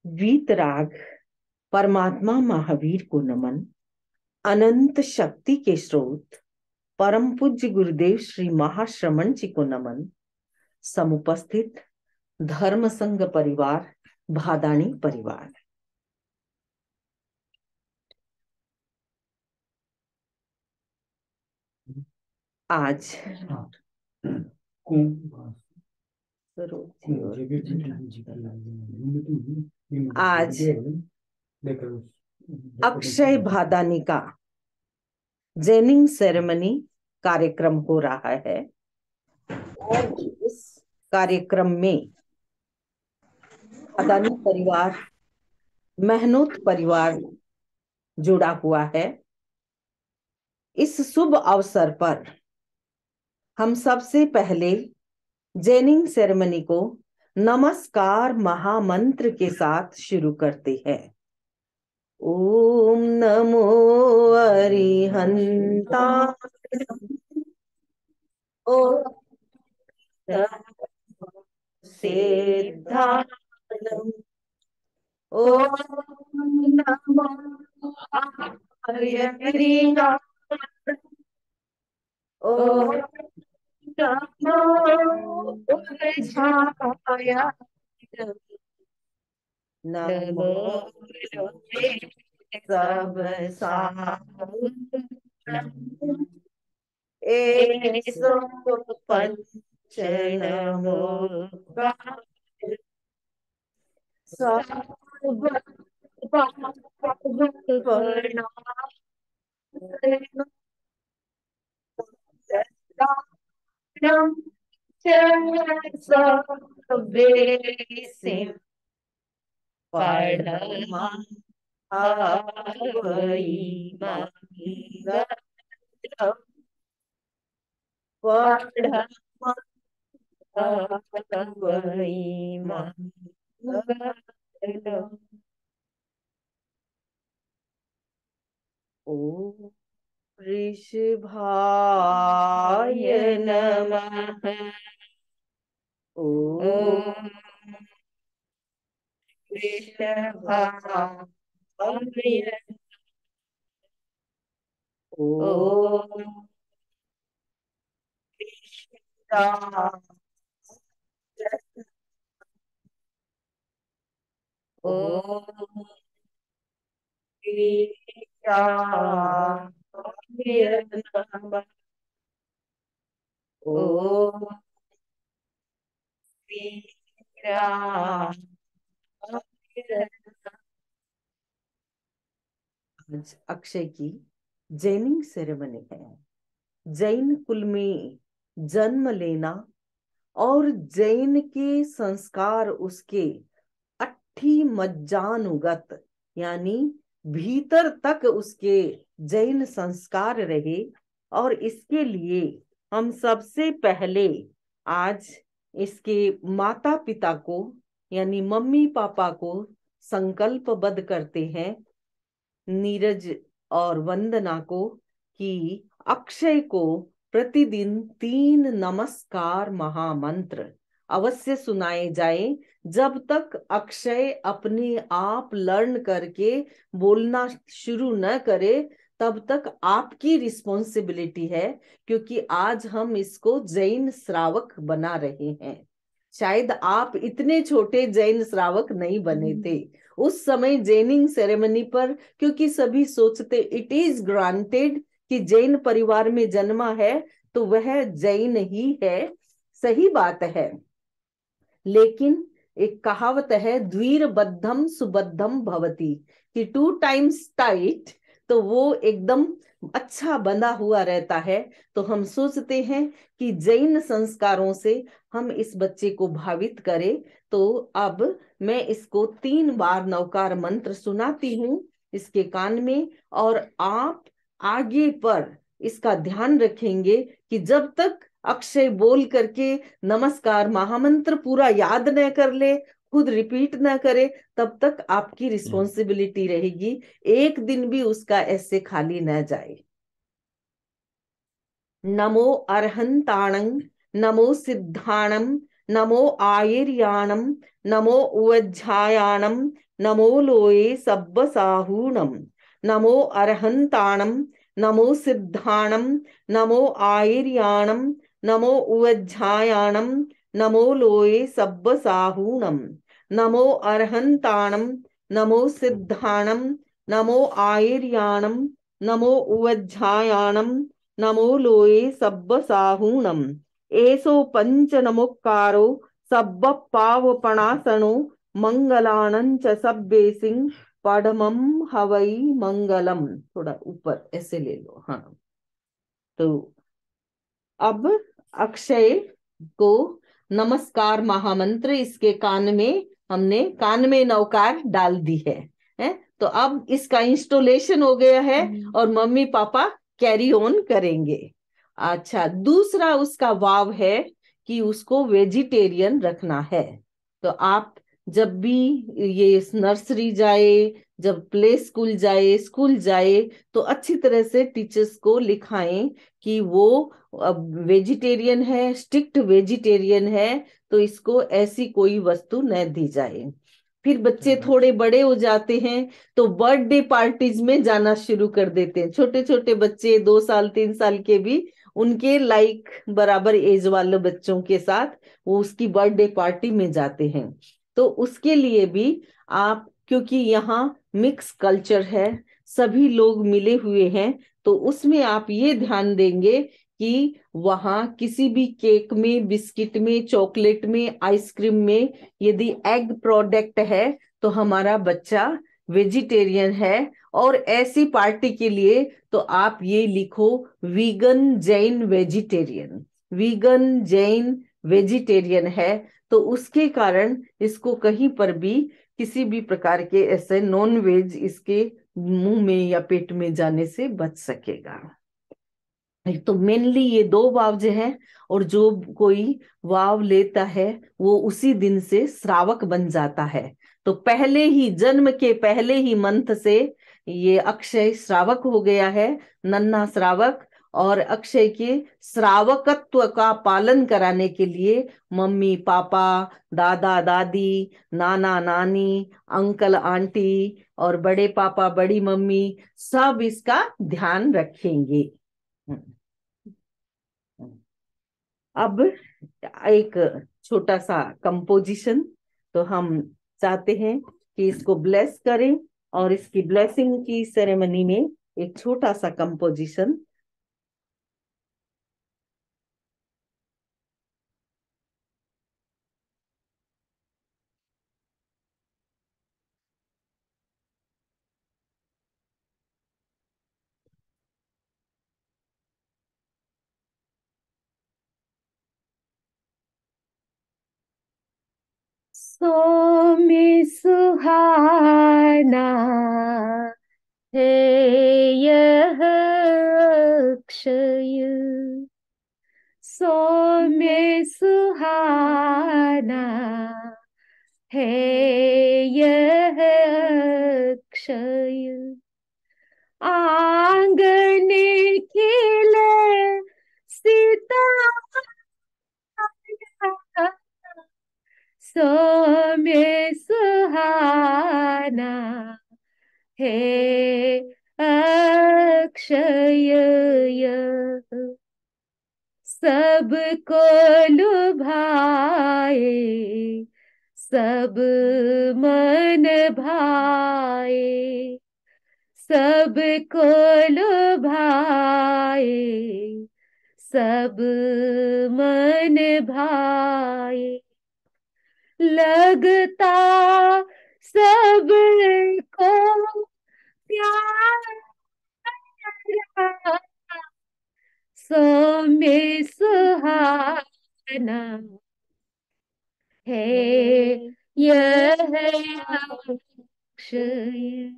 वीतराग परमात्मा महावीर को नमन। अनंत शक्ति के स्रोत परम पूज्य गुरुदेव श्री महाश्रमण जी को नमन। समुपस्थित धर्म संघ परिवार, भादानी परिवार, आज आज अक्षय भादानी का जैनिंग सेरेमनी कार्यक्रम हो रहा है और इस कार्यक्रम में भादानी परिवार, मेहनूत परिवार जुड़ा हुआ है। इस शुभ अवसर पर हम सबसे पहले जैनिंग सेरेमनी को नमस्कार महामंत्र के साथ शुरू करते हैं। ओम नमो अरिहंताय, ओम सिद्धाय, ओम नमो हरिहंताय, ओम नमो बुद्धाय, नमो सब एसो पंच नमो पढ़मा ओम ऋषभाय नमः। ओम ऋषभाय, ओम ऋषभाय, ओम ऋषभाय नमः। ओम ऋषभाय। आज अक्षय की जैनिंग सेरेमनी है। जैन कुल में जन्म लेना और जैन के संस्कार उसके अट्ठी मज्जानुगत यानी भीतर तक उसके जैन संस्कार रहे। और इसके लिए हम सबसे पहले आज इसके माता पिता को यानी मम्मी पापा को संकल्पबद्ध करते हैं, नीरज और वंदना को, कि अक्षय को प्रतिदिन 3 नमस्कार महामंत्र अवश्य सुनाए जाए। जब तक अक्षय अपने आप लर्न करके बोलना शुरू न करे तब तक आपकी रिस्पॉन्सिबिलिटी है, क्योंकि आज हम इसको जैन श्रावक बना रहे हैं। शायद आप इतने छोटे जैन श्रावक नहीं बने थे उस समय जैनिंग सेरेमनी पर, क्योंकि सभी सोचते इट इज ग्रांटेड कि जैन परिवार में जन्मा है तो वह जैन ही है। सही बात है, लेकिन एक कहावत है द्वीरबद्धम सुबद्धम भवति, कि 2 टाइम्स टाइट तो वो एकदम अच्छा बंधा हुआ रहता है। तो हम सोचते हैं कि जैन संस्कारों से हम इस बच्चे को भावित करें। तो अब मैं इसको 3 बार नवकार मंत्र सुनाती हूँ इसके कान में, और आप आगे पर इसका ध्यान रखेंगे कि जब तक अक्षय बोल करके नमस्कार महामंत्र पूरा याद न कर ले, खुद रिपीट ना करे, तब तक आपकी रिस्पॉन्सिबिलिटी रहेगी। एक दिन भी उसका ऐसे खाली न जाए। नमो अरहंताणं, नमो सिद्धाणं, नमो आयर्याणम, नमो उवज्झायाणम, नमो लोये सब्बसाहूणम, नमो अरहंताणम, नमो सिद्धाणम, नमो आयर्याणम, नमो उवज्झायाणम, नमो लोये सब्बसाहूणम, नमो अरहंताणम, नमो सिद्धाणम, नमो आयर्याणम, नमो उवज्झायाणम, नमो लोये सब्बसाहूणम। एसो पंच नमोक्कारो सब्ब पावपणासनो मंगलानं च सब्बे सिंह पढ़मम हवई मंगलम। थोड़ा ऊपर ऐसे ले लो। हाँ, तो अब अक्षय को नमस्कार महामंत्र इसके कान में, हमने कान में नौकार डाल दी है? तो अब इसका इंस्टॉलेशन हो गया है और मम्मी पापा कैरी ऑन करेंगे। अच्छा, दूसरा उसका वाव है कि उसको वेजिटेरियन रखना है। तो आप जब भी ये नर्सरी जाए, जब प्ले स्कूल जाए, स्कूल जाए, तो अच्छी तरह से टीचर्स को लिखाएं कि वो वेजिटेरियन है, स्ट्रिक्ट वेजिटेरियन है, तो इसको ऐसी कोई वस्तु न दी जाए। फिर बच्चे थोड़े बड़े हो जाते हैं तो बर्थडे पार्टीज में जाना शुरू कर देते हैं। छोटे छोटे बच्चे 2 साल 3 साल के भी, उनके लाइक बराबर एज वाले बच्चों के साथ वो उसकी बर्थडे पार्टी में जाते हैं। तो उसके लिए भी आप, क्योंकि यहाँ मिक्स कल्चर है, सभी लोग मिले हुए हैं, तो उसमें आप ये ध्यान देंगे कि वहां किसी भी केक में, बिस्किट में, चॉकलेट में, आइसक्रीम में यदि एग प्रोडक्ट है तो हमारा बच्चा वेजिटेरियन है। और ऐसी पार्टी के लिए तो आप ये लिखो vegan Jain vegetarian, vegan Jain vegetarian है। तो उसके कारण इसको कहीं पर भी किसी भी प्रकार के ऐसे नॉन वेज इसके मुंह में या पेट में जाने से बच सकेगा। तो मेनली ये दो वाव जो है, और जो कोई वाव लेता है वो उसी दिन से श्रावक बन जाता है। तो पहले ही जन्म के पहले ही मंथ से ये अक्षय श्रावक हो गया है, नन्हा श्रावक। और अक्षय के श्रावकत्व का पालन कराने के लिए मम्मी पापा, दादा दादी, नाना नानी, अंकल आंटी और बड़े पापा बड़ी मम्मी सब इसका ध्यान रखेंगे। अब एक छोटा सा कंपोजिशन, तो हम चाहते हैं कि इसको ब्लेस करें, और इसकी ब्लेसिंग की सेरेमनी में एक छोटा सा कंपोजिशन। सौम्य सुहाना है यह अक्षय, सौम्य सुहाना है यह अक्षय। आंगन खिले सितारा, सौम्य सुहाना है अक्षय यह। सबको लुभाए सब मन भाए, सबको लुभाए सब मन भाए। लगता सबको प्यारा, सौम्य सुहाना है यह अक्षय।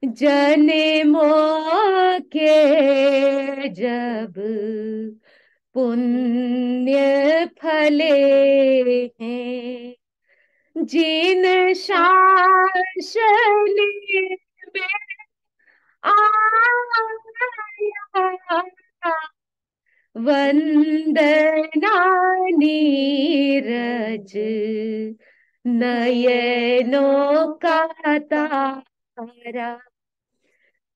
जन्मों के जब पुण्य फले हैं, जिन शासन में आया वंदना नीरज नयनों का तारा,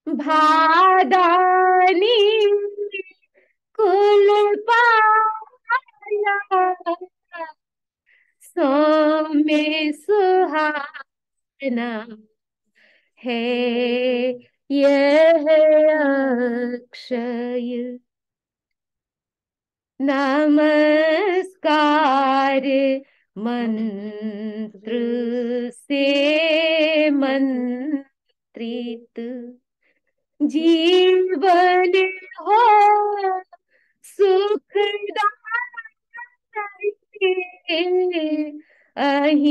भादानी कुल पाया, सौम्य सुहाना है यह अक्षय। नमस्कार मंत्र से मंत्रित जीवन हो सुखदायी, अहिंसामय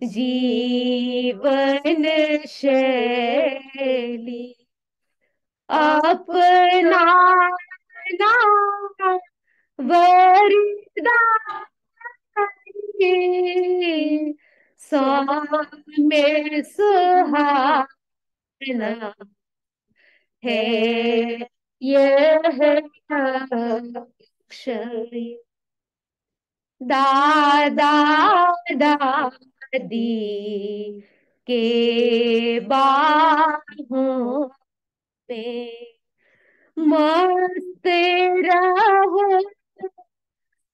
जीवन शैली अपनाना वरदाई, सौम्य सुहाना है यह अक्षय। दादा दादी के बाहों में मस्त रहो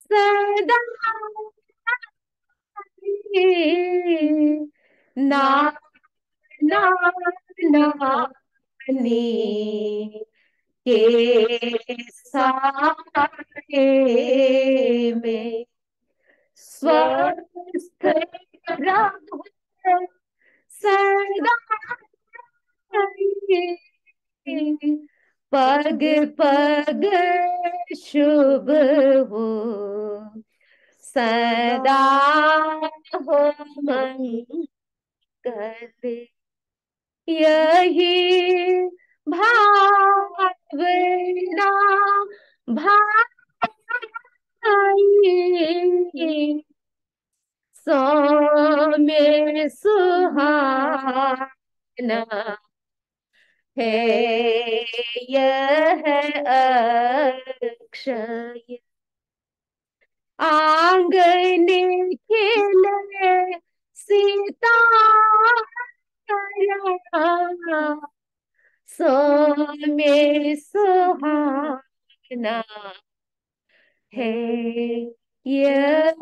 सदा, ना ना नानी के साए में स्वस्थ रहो सदा, पग पग शुभ हो सदा हो मंगल, यही भावना भाई, सौम्य सुहाना है यह अक्षय। आंगन खिले सितारा, सौम्य सुहाना है यह।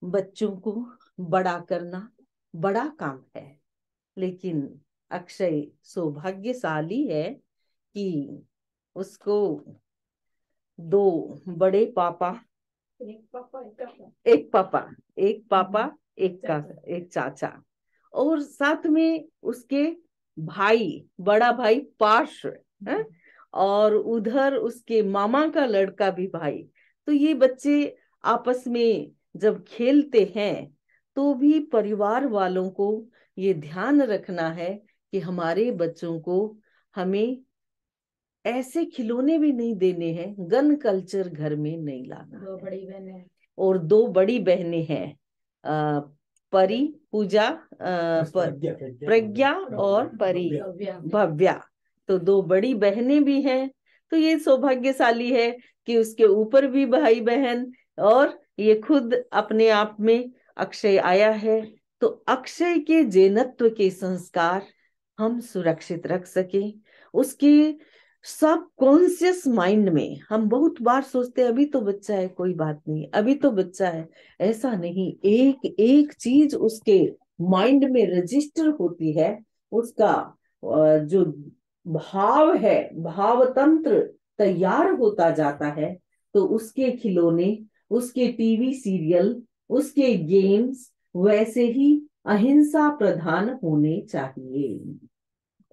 बच्चों को बड़ा करना बड़ा काम है, लेकिन अक्षय सौभाग्यशाली है कि उसको दो बड़े पापा, एक पापा एक चाचा, और साथ में उसके भाई, बड़ा भाई पार्श है, और उधर उसके मामा का लड़का भी भाई। तो ये बच्चे आपस में जब खेलते हैं तो भी परिवार वालों को ये ध्यान रखना है कि हमारे बच्चों को हमें ऐसे खिलौने भी नहीं देने हैं, गन कल्चर घर में नहीं लाना। दो बड़ी बहनें और दो बड़ी बहनें हैं, परी पूजा, प्रज्ञा और परी भव्या। तो दो बड़ी बहनें भी हैं। तो ये सौभाग्यशाली है कि उसके ऊपर भी भाई बहन, और ये खुद अपने आप में अक्षय आया है। तो अक्षय के जैनत्व के संस्कार हम सुरक्षित रख सके। उसके सब कॉन्शियस माइंड में हम बहुत बार सोचते हैं अभी तो बच्चा है, कोई बात नहीं, अभी तो बच्चा है। ऐसा नहीं, एक एक चीज उसके माइंड में रजिस्टर होती है। उसका जो भाव है, भाव तंत्र तैयार होता जाता है। तो उसके खिलौने, उसके टीवी सीरियल, उसके गेम्स वैसे ही अहिंसा प्रधान होने चाहिए।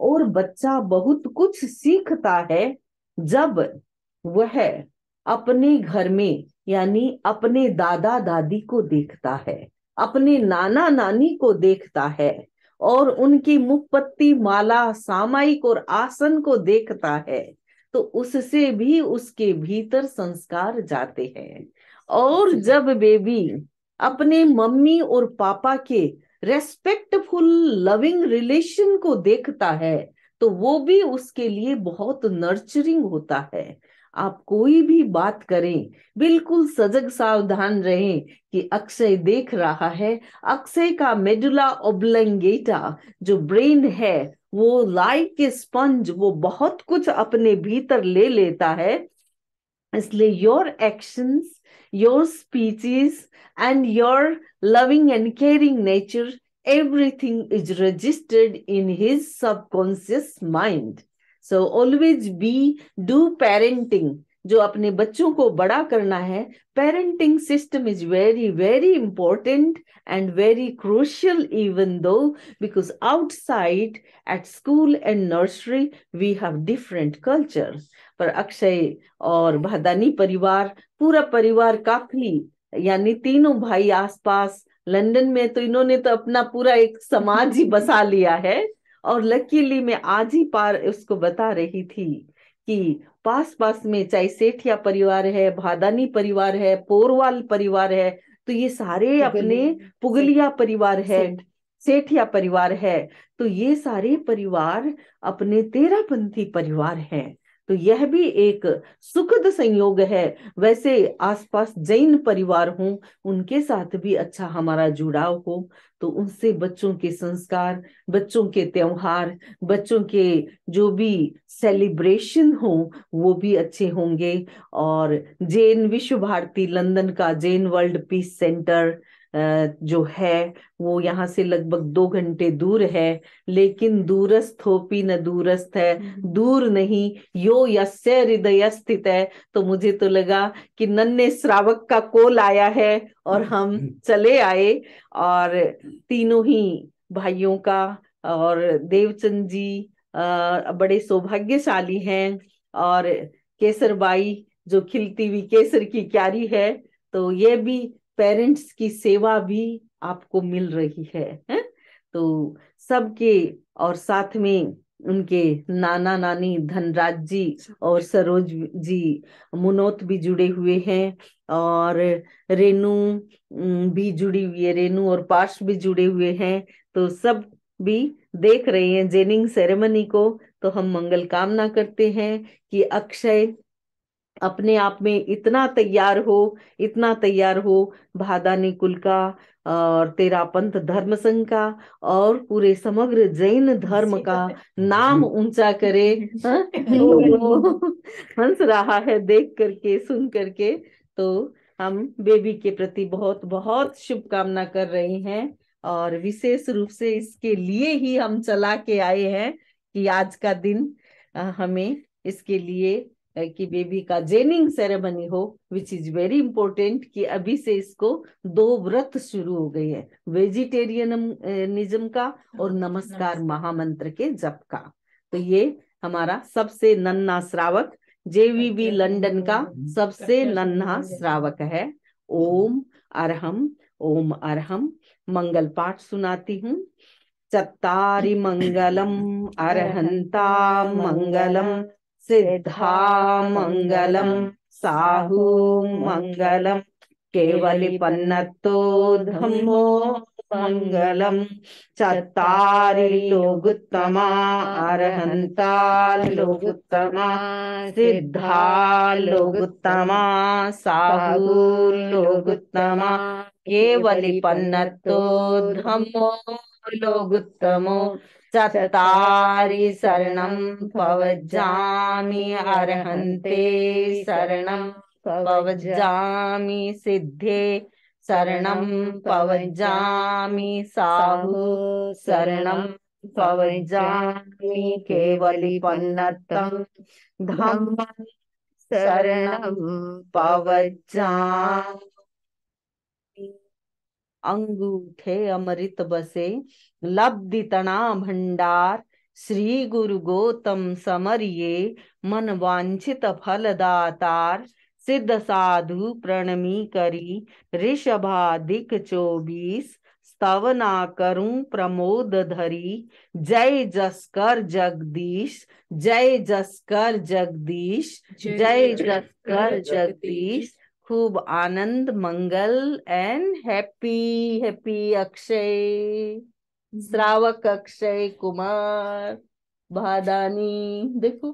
और बच्चा बहुत कुछ सीखता है जब वह अपने घर में, यानी अपने दादा दादी को देखता है, अपने नाना नानी को देखता है, और उनकी मुखपत्ती, माला, सामायिक और आसन को देखता है। तो उससे भी उसके भीतर संस्कार जाते हैं। और जब बेबी अपने मम्मी और पापा के रेस्पेक्टफुल लविंग रिलेशन को देखता है तो वो भी उसके लिए बहुत नर्चरिंग होता है। आप कोई भी बात करें, बिल्कुल सजग सावधान रहें कि अक्षय देख रहा है। अक्षय का मेडुला ओब्लंगेटा जो ब्रेन है, वो लाइक ए स्पंज, वो बहुत कुछ अपने भीतर ले लेता है। इसलिए your actions, your speeches and your loving and caring nature, everything is registered in his subconscious mind. So always do parenting. जो अपने बच्चों को बड़ा करना है, parenting system is very very important and very crucial, even though because outside at school and nursery we have different cultures. पर अक्षय और भादानी परिवार, पूरा परिवार काफी, यानी तीनों भाई आसपास लंदन में, तो इन्होंने तो अपना पूरा एक समाज ही बसा लिया है। और लकीली मैं आज ही पार उसको बता रही थी कि पास पास में चाहे सेठिया परिवार है, भादानी परिवार है, पोरवाल परिवार है, तो ये सारे अपने पुगलिया परिवार है, सेठिया परिवार है, तो ये सारे परिवार अपने तेरापंथी परिवार हैं। तो यह भी एक सुखद संयोग है। वैसे आसपास जैन परिवार हों, उनके साथ भी अच्छा हमारा जुड़ाव हो, तो उनसे बच्चों के संस्कार, बच्चों के त्योहार, बच्चों के जो भी सेलिब्रेशन हो, वो भी अच्छे होंगे। और जैन विश्व भारती लंदन का जैन वर्ल्ड पीस सेंटर जो है, वो यहाँ से लगभग 2 घंटे दूर है, लेकिन दूरस्थ होपी न दूरस्थ है, दूर नहीं, यो यस्य हृदय स्थित है। तो मुझे तो लगा कि नन्हे श्रावक का कॉल आया है और हम चले आए। और तीनों ही भाइयों का, और देवचंद जी बड़े सौभाग्यशाली हैं, और केसरबाई जो खिलती हुई केसर की क्यारी है, तो ये भी पेरेंट्स की सेवा भी आपको मिल रही है? तो सबके, और साथ में उनके नाना नानी धनराज जी और सरोज जी मुनोत भी जुड़े हुए हैं, और रेनू भी जुड़ी हुई है, रेनू और पार्श भी जुड़े हुए हैं। तो सब भी देख रहे हैं जेनिंग सेरेमनी को। तो हम मंगल कामना करते हैं कि अक्षय अपने आप में इतना तैयार हो, इतना तैयार हो, भादानी कुल का और तेरा पंथ धर्म संघ का और पूरे समग्र जैन धर्म का नाम ऊंचा करे। हाँ? तो हंस रहा है देख करके, सुन करके। तो हम बेबी के प्रति बहुत बहुत शुभकामना कर रहे हैं, और विशेष रूप से इसके लिए ही हम चला के आए हैं कि आज का दिन हमें इसके लिए कि बेबी का जेनिंग सेरेमनी हो, विच इज वेरी इंपॉर्टेंट, कि अभी से इसको 2 व्रत शुरू हो गए हैं, वेजिटेरियनिज्म का और नमस्कार महामंत्र के जप का। तो ये हमारा सबसे नन्हा श्रावक, जेवीबी लंदन का सबसे नन्हा श्रावक है। ओम अरहम, ओम अरहम। मंगल पाठ सुनाती हूँ। चत्तारि मंगलम अरहंता मंगलम, सिद्धा मंगलम, साहू मंगलम, केवलिपन्नतो धम्मो मंगलम। चत्तारि लोगुत्तमा अरहंता लोगुत्तमा, सिद्धा लोगुत्तमा, साहू लोगुत्तमा, केवलिपन्नतो धम्मो लोगुत्तमो। चत्तारि शरणं पवज्जामि अर्हन्ते शरणं पवज्जामि, सिद्धे शरणं पवज्जामि, साहु शरणं पवज्जामि, केवलिपन्नतं धम्मं शरणं पवज्जामि। अंगूठे अमृत बसे लब्धि तना भंडार, श्री गुरु गौतम समरिये मन वांछित फल दातार। सिद्ध साधु प्रणमी करी ऋषभाधिक 24, स्तवना करूं प्रमोद धरी। जय जसकर जगदीश, जय जसकर जगदीश, जय जसकर जगदीश। खूब आनंद, मंगल एंड हैप्पी हैप्पी अक्षय श्रावक, अक्षय कुमार, भादानी। देखो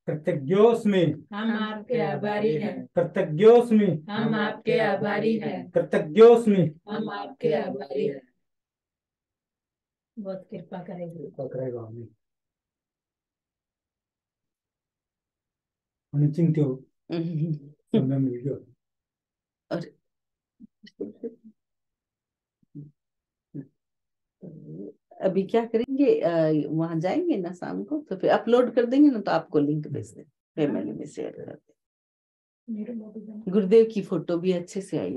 कृतज्ञोस्मि, हम आपके आभारी हैं। कृतज्ञोस्मि, हम आपके आभारी हैं। कृतज्ञोस्मि। हम आपके आभारी हैं। बहुत कृपा करेगी। पकड़ेगा हमें हमें चिंत्यो समय मिल गया। और अभी क्या करेंगे, वहां जाएंगे ना शाम को, तो फिर अपलोड कर देंगे ना, तो आपको लिंक भेज दें, फैमिली में शेयर कर दें। गुरुदेव की फोटो भी अच्छे से आई।